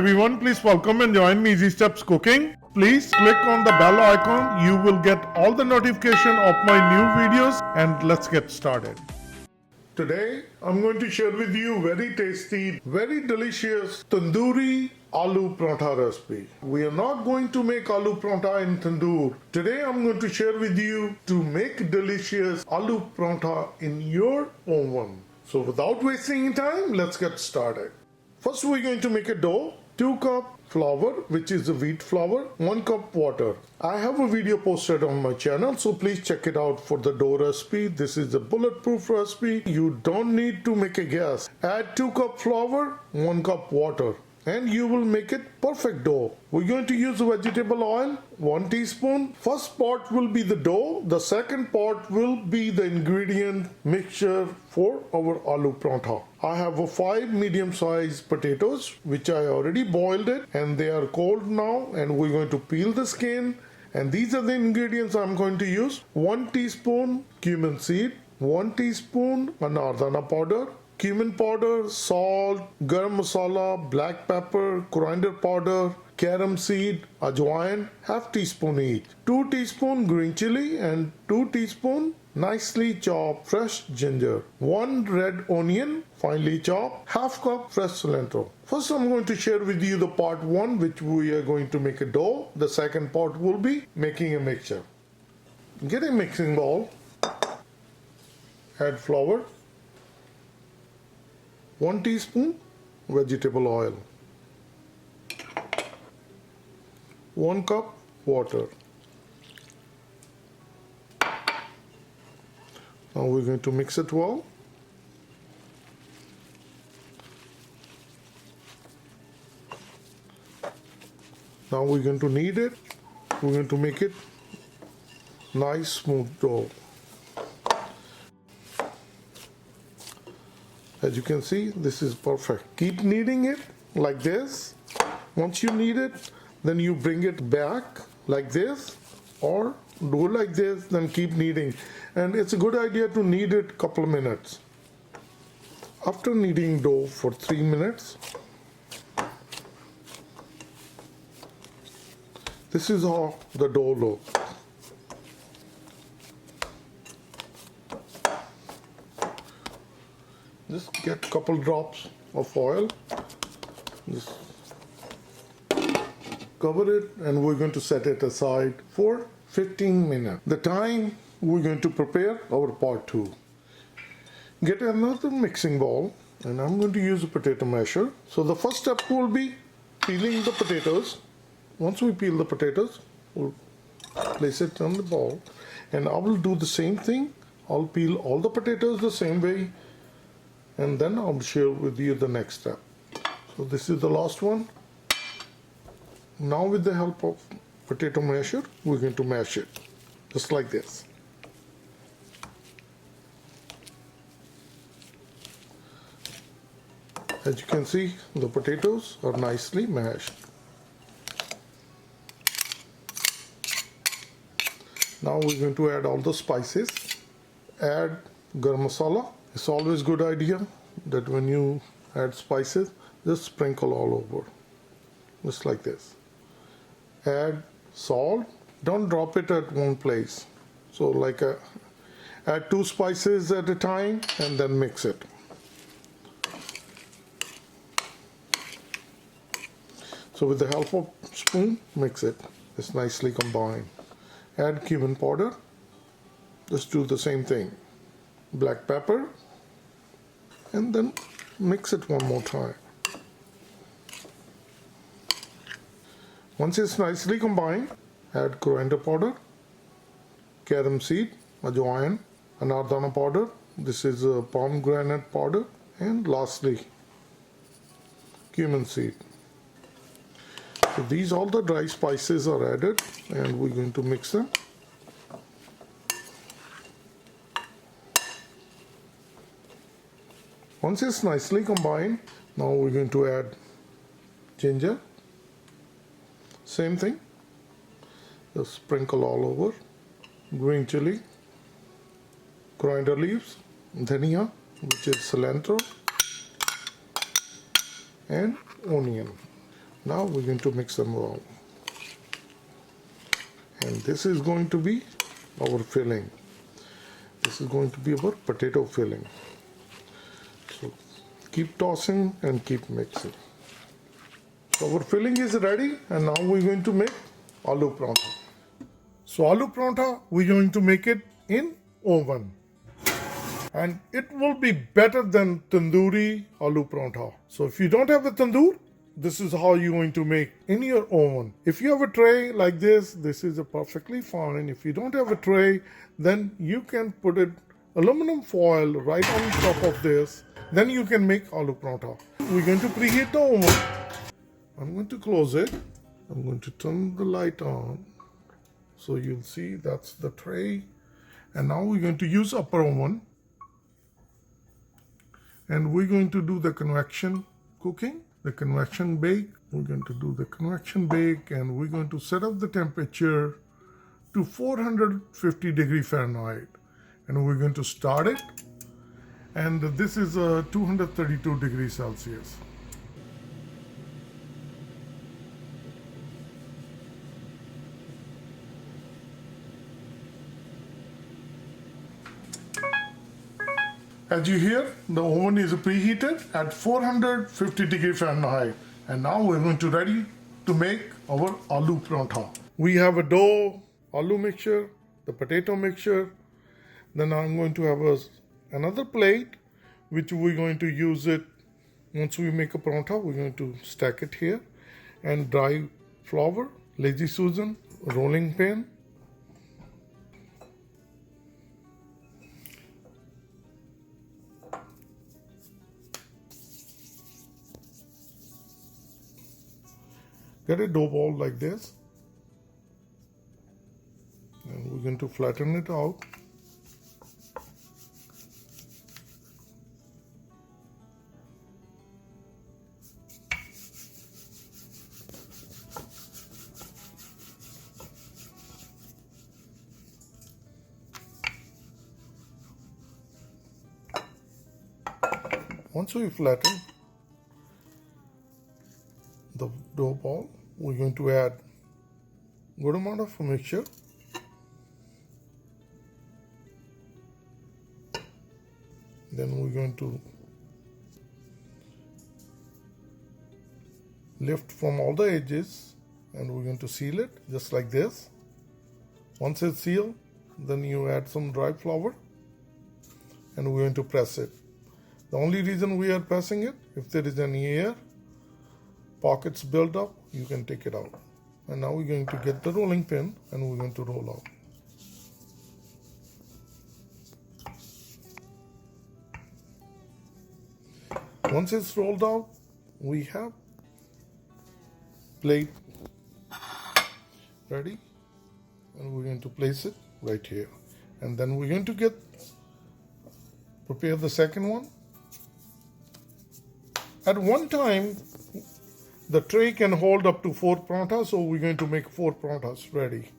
everyone, please welcome and join me Easy Steps Cooking. Please click on the bell icon. You will get all the notification of my new videos and let's get started. Today I'm going to share with you very tasty, very delicious Tandoori Aloo Paratha recipe. We are not going to make aloo paratha in tandoor. Today I'm going to share with you to make delicious aloo paratha in your oven. So without wasting time, let's get started. First we're going to make a dough. 2 cup flour, which is the wheat flour, 1 cup water. I have a video posted on my channel, so please check it out for the dough recipe. This is a bulletproof recipe. You don't need to make a guess. Add 2 cup flour, 1 cup water, and you will make it perfect dough. We're going to use vegetable oil, 1 teaspoon. First part will be the dough. The second part will be the ingredient mixture for our aloo paratha. I have 5 medium-sized potatoes, which I already boiled it, and they are cold now, and we're going to peel the skin. And these are the ingredients I'm going to use. 1 teaspoon cumin seed, 1 teaspoon anardana powder, cumin powder, salt, garam masala, black pepper, coriander powder, carom seed, ajwain, half teaspoon each, 2 teaspoon green chili and 2 teaspoon nicely chopped fresh ginger, 1 red onion finely chopped, half cup fresh cilantro. First I'm going to share with you the part 1, which we are going to make a dough. The second part will be making a mixture. Get a mixing bowl, add flour, 1 teaspoon vegetable oil, 1 cup water. Now we're going to mix it well. Now we're going to knead it. We're going to make it nice smooth dough. As you can see, this is perfect. Keep kneading it like this. Once you knead it, then you bring it back like this, or do it like this, then keep kneading. And it's a good idea to knead it couple of minutes. After kneading dough for 3 minutes, this is how the dough looks. Just get a couple drops of oil, just cover it, and we're going to set it aside for 15 minutes. The time we're going to prepare our part 2. Get another mixing bowl, and I'm going to use a potato masher. So the first step will be peeling the potatoes. Once we peel the potatoes, we'll place it on the bowl, and I will do the same thing. I'll peel all the potatoes the same way, and then I'll share with you the next step. So this is the last one. Now with the help of potato masher, we're going to mash it just like this. As you can see, the potatoes are nicely mashed. Now we're going to add all the spices. Add garam masala. It's always a good idea that when you add spices, just sprinkle all over, just like this. Add salt. Don't drop it at one place. So add 2 spices at a time and then mix it. So with the help of spoon, mix it. It's nicely combined. Add cumin powder. Just do the same thing. Black pepper, and then mix it one more time. Once it's nicely combined, add coriander powder, carom seed, ajwain, anardana powder. This is pomegranate powder, and lastly, cumin seed. So these all the dry spices are added, and we're going to mix them. Once it's nicely combined, now we're going to add ginger. Same thing. Just sprinkle all over. Green chili, coriander leaves, dhania, which is cilantro, and onion. Now we're going to mix them all. And this is going to be our filling. This is going to be our potato filling. So keep tossing and keep mixing. So our filling is ready, and now we're going to make aloo paratha. So aloo paratha, we're going to make it in oven. And it will be better than tandoori aloo paratha. So if you don't have a tandoor, this is how you're going to make in your oven. If you have a tray like this is a perfectly fine. If you don't have a tray, then you can put it aluminum foil right on top of this. Then you can make aloo paratha. We're going to preheat the oven. I'm going to close it. I'm going to turn the light on. So you'll see that's the tray. And now we're going to use upper oven. And we're going to do the convection cooking, the convection bake. We're going to do the convection bake, and we're going to set up the temperature to 450 degree Fahrenheit. And we're going to start it. And this is 232 degrees Celsius. As you hear, the oven is preheated at 450 degree Fahrenheit. And now we're going to ready to make our aloo paratha. We have a dough, aloo mixture, the potato mixture. Then I'm going to have another plate, which we're going to use it once we make a paratha. We're going to stack it here, and dry flour, lazy Susan, rolling pin. Get a dough ball like this, and we're going to flatten it out. Once we flatten the dough ball, we're going to add good amount of mixture. Then we're going to lift from all the edges, and we're going to seal it just like this. Once it's sealed, then you add some dry flour, and we're going to press it. The only reason we are pressing it, if there is any air pockets built up, you can take it out. And now we're going to get the rolling pin, and we're going to roll out. Once it's rolled out, we have plate ready, and we're going to place it right here. And then we're going to prepare the second one. At one time, the tray can hold up to 4 parathas, so we're going to make 4 parathas ready.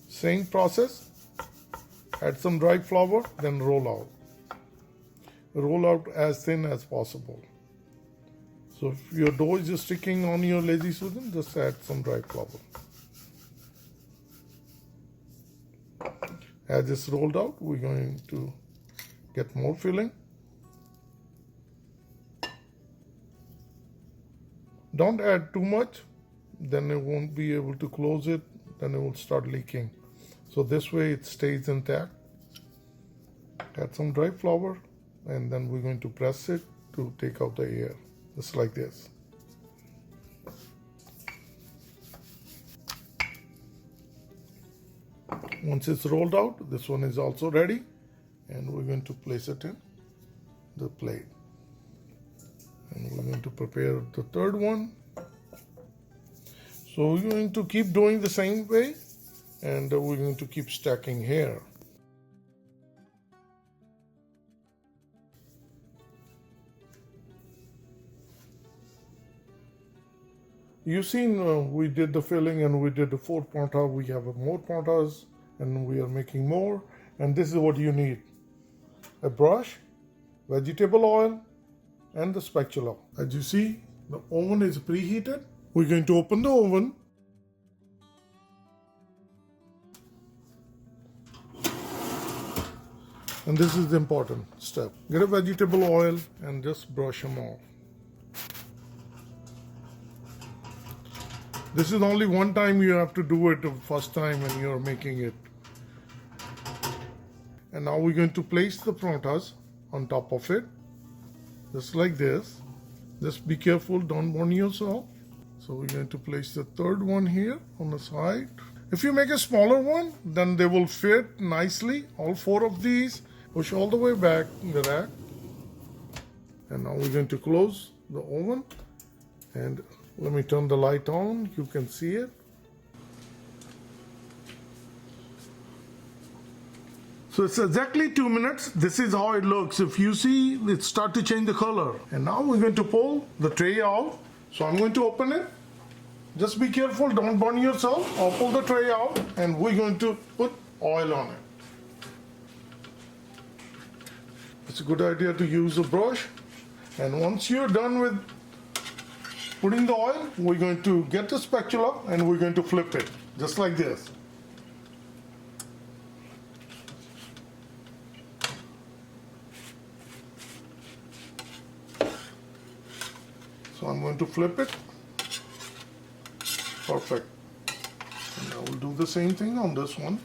Same process, add some dry flour, then roll out. Roll out as thin as possible. So if your dough is sticking on your lazy Susan, just add some dry flour. As it's rolled out, we're going to get more filling. Don't add too much, then it won't be able to close it, then it will start leaking. So this way it stays intact. Add some dry flour, and then we're going to press it to take out the air, just like this. Once it's rolled out, this one is also ready, and we're going to place it in the plate. And we're going to prepare the third one. So we're going to keep doing the same way, and we're going to keep stacking here. You've seen we did the filling and we did the 4 paratha. We have more parathas, and we are making more. And this is what you need: a brush, vegetable oil, and the spatula. As you see, The oven is preheated. We're going to open the oven. And this is the important step. Get a vegetable oil and just brush them off. This is only one time you have to do it, the first time when you're making it. And now we're going to place the parathas on top of it, just like this. Just be careful, don't burn yourself. So we're going to place the third one here on the side. If you make a smaller one, then they will fit nicely. All four of these, push all the way back in the rack. And now we're going to close the oven. And let me turn the light on, you can see it. So it's exactly 2 minutes. This is how it looks. If you see, it start to change the color. And now we're going to pull the tray out. So I'm going to open it. Just be careful, don't burn yourself. I'll pull the tray out and we're going to put oil on it. It's a good idea to use a brush. And once you're done with putting the oil, we're going to get the spatula and we're going to flip it, just like this. So I'm going to flip it. Perfect. And I will do the same thing on this one.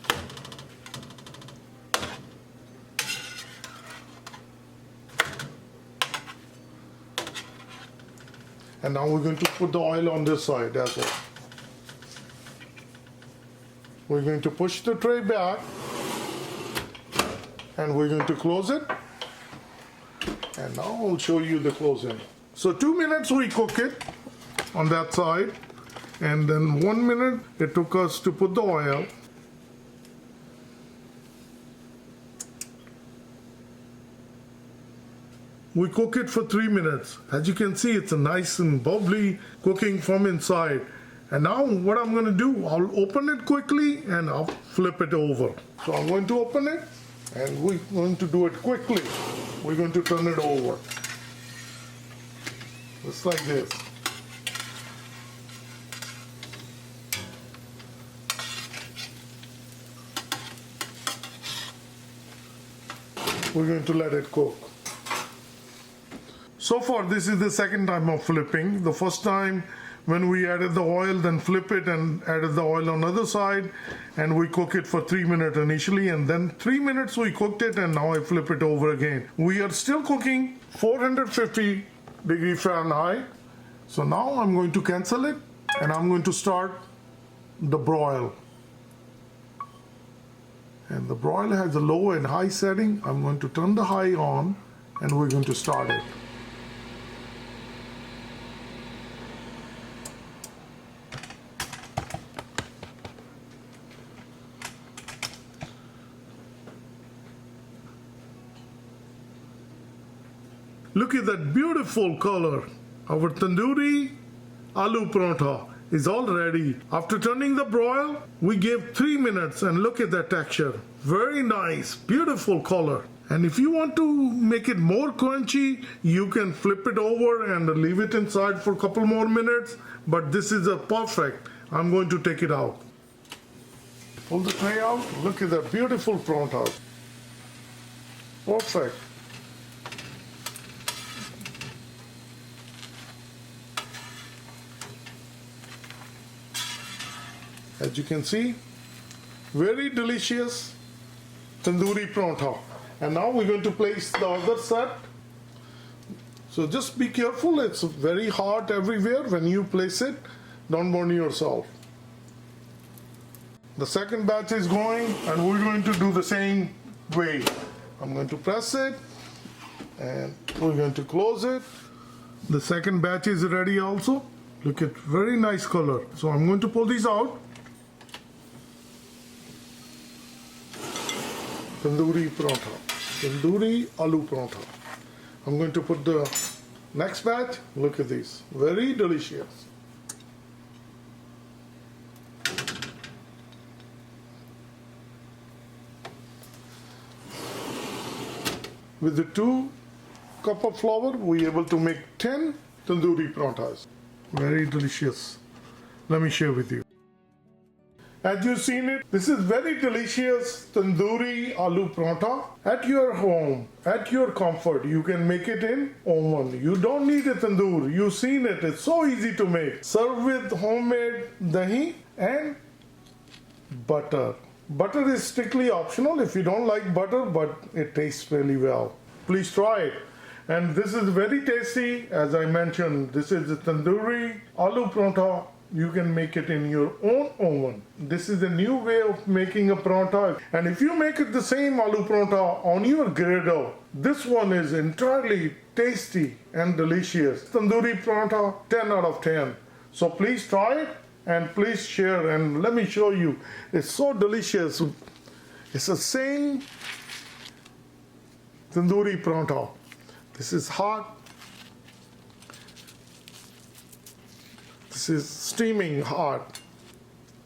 And now we're going to put the oil on this side as well. We're going to push the tray back and we're going to close it. And now I'll show you the closing. So 2 minutes we cook it on that side, and then 1 minute it took us to put the oil. We cook it for 3 minutes. As you can see, it's a nice and bubbly cooking from inside. And now what I'm going to do, I'll open it quickly and I'll flip it over. So I'm going to open it and we're going to do it quickly. We're going to turn it over. Just like this. We're going to let it cook. So far, this is the second time of flipping. The first time when we added the oil, then flip it and added the oil on the other side, and we cook it for 3 minutes initially, and then 3 minutes we cooked it, and now I flip it over again. We are still cooking 450-degree Fahrenheit. So now I'm going to cancel it, and I'm going to start the broil. And the broil has a low and high setting. I'm going to turn the high on, and we're going to start it. Look at that beautiful color. Our Tandoori Aloo Paratha is all ready. After turning the broil, we gave 3 minutes and look at that texture. Very nice, beautiful color. And if you want to make it more crunchy, you can flip it over and leave it inside for a couple more minutes. But this is a perfect. I'm going to take it out. Pull the tray out. Look at that beautiful paratha. Perfect. As you can see, very delicious Tandoori Paratha. And now we're going to place the other set. So just be careful, it's very hot everywhere. When you place it, don't burn yourself. The second batch is going, and we're going to do the same way. I'm going to press it, and we're going to close it. The second batch is ready also. Look at very nice color. So I'm going to pull these out. Tandoori Paratha, Tandoori Aloo Paratha. I'm going to put the next batch. Look at these, very delicious. With the 2 cups of flour, we are able to make 10 tandoori parathas. Very delicious. Let me share with you. As you've seen it, this is very delicious tandoori aloo paratha. At your home, at your comfort, you can make it in oven. You don't need a tandoor. You've seen it. It's so easy to make. Serve with homemade dahi and butter. Butter is strictly optional if you don't like butter, but it tastes really well. Please try it. And this is very tasty. As I mentioned, this is the tandoori aloo paratha. You can make it in your own oven. This is a new way of making a paratha. And if you make it the same aloo paratha on your griddle, this one is entirely tasty and delicious. Tandoori paratha, 10 out of 10. So please try it and please share. And let me show you. It's so delicious. It's the same tandoori paratha. This is hot. This is steaming hot.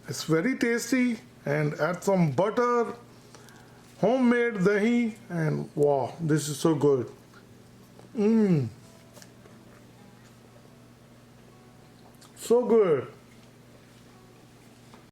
It's very tasty, and add some butter, homemade dahi, and wow, this is so good. So good.